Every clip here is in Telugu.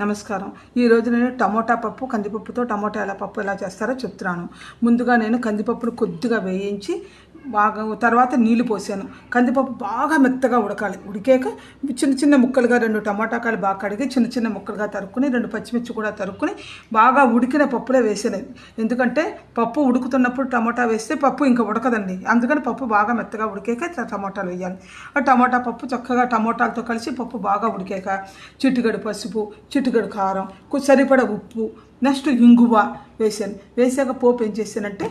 నమస్కారం. ఈరోజు నేను టమోటా పప్పు, కందిపప్పుతో టమోటా పప్పు ఎలా చేస్తారో చెప్తున్నాను. ముందుగా నేను కందిపప్పును కొద్దిగా వేయించి బాగా తర్వాత నీళ్లు పోసాను. కందిపప్పు బాగా మెత్తగా ఉడకాలి. ఉడికాక చిన్న చిన్న ముక్కలుగా 2 టమాటాకాయలు బాగా కడిగి చిన్న చిన్న ముక్కలుగా తరుక్కుని 2 పచ్చిమిర్చి కూడా తరుక్కుని బాగా ఉడికిన పప్పులో వేసేది. ఎందుకంటే పప్పు ఉడుకుతున్నప్పుడు టమాటా వేస్తే పప్పు ఇంకా ఉడకదండి. అందుకని పప్పు బాగా మెత్తగా ఉడికాక టమాటాలు వేయాలి. ఆ టమాటా పప్పు చక్కగా టమాటాలతో కలిసి పప్పు బాగా ఉడికాక చిటికెడు పసుపు, చిటికెడు కారం, సరిపడ ఉప్పు, నెక్స్ట్ ఇంగువ వేసాను. వేసాక పోపు ఏం చేశానంటే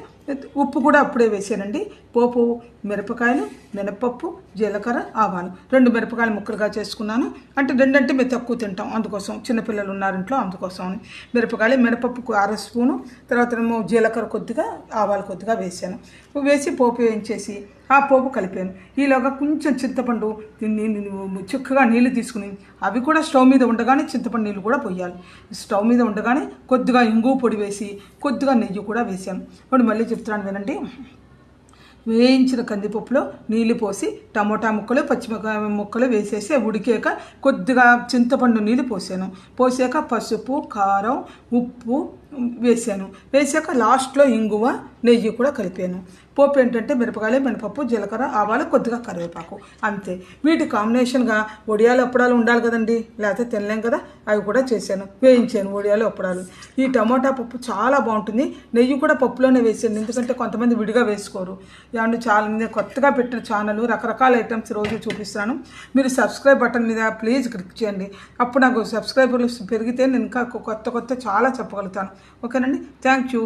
ఉప్పు కూడా అప్పుడే వేసానండి. పోపు మిరపకాయలు, మినపప్పు, జీలకర్ర, ఆవాలు 2 మిరపకాయలు ముక్కలుగా చేసుకున్నాను. అంటే 2 అంటే మేము తక్కువ తింటాం, అందుకోసం చిన్నపిల్లలు ఉన్నారు ఇంట్లో, అందుకోసం మిరపకాయలు, మినపప్పు 1/2 స్పూను, తర్వాత ఏమో జీలకర్ర కొద్దిగా, ఆవాలు కొద్దిగా వేసాను. వేసి పోపు వేయించేసి ఆ పోపు కలిపాను. ఈలోగా కొంచెం చింతపండు చిక్కగా నీళ్ళు తీసుకుని అవి కూడా స్టవ్ మీద ఉండగానే చింతపండు నీళ్ళు కూడా పోయాలి. స్టవ్ మీద ఉండగానే కొద్దిగా ఇంగువ పొడి వేసి కొద్దిగా నెయ్యి కూడా వేసాను. ఇప్పుడు మళ్ళీ చెప్తున్నాను వినండి. వేయించిన కందిపప్పులో నీళ్లు పోసి టమోటా ముక్కలు, పచ్చిమిరపకాయ ముక్కలు వేసేసి ఉడికాక కొద్దిగా చింతపండు నీళ్ళు పోసాను. పోసాక పసుపు, కారం, ఉప్పు వేసాను. వేసాక లాస్ట్లో ఇంగువ, నెయ్యి కూడా కలిపాను. పోపు ఏంటంటే మిరపకాయలు, మినపప్పు, జీలకర్ర, ఆవాలు, కొద్దిగా కరివేపాకు, అంతే. వీటి కాంబినేషన్గా వడియాలు అప్పడాలు ఉండాలి కదండి, లేకపోతే తినలేం కదా, అవి కూడా చేశాను. వేయించాను వడియాలు అప్పడాలు. ఈ టమోటా పప్పు చాలా బాగుంటుంది. నెయ్యి కూడా పప్పులోనే వేసాను, ఎందుకంటే కొంతమంది విడిగా వేసుకోరు. ఏమంటే చాలా మంది కొత్తగా పెట్టిన ఛానల్ రకరకాల ఐటమ్స్ రోజు చూపిస్తున్నాను. మీరు సబ్స్క్రైబ్ బటన్ మీద ప్లీజ్ క్లిక్ చేయండి. అప్పుడు నాకు సబ్స్క్రైబర్లు పెరిగితే నేను ఇంకా కొత్త చాలా చెప్పగలుగుతాను. ఓకేనండి, థ్యాంక్ యూ.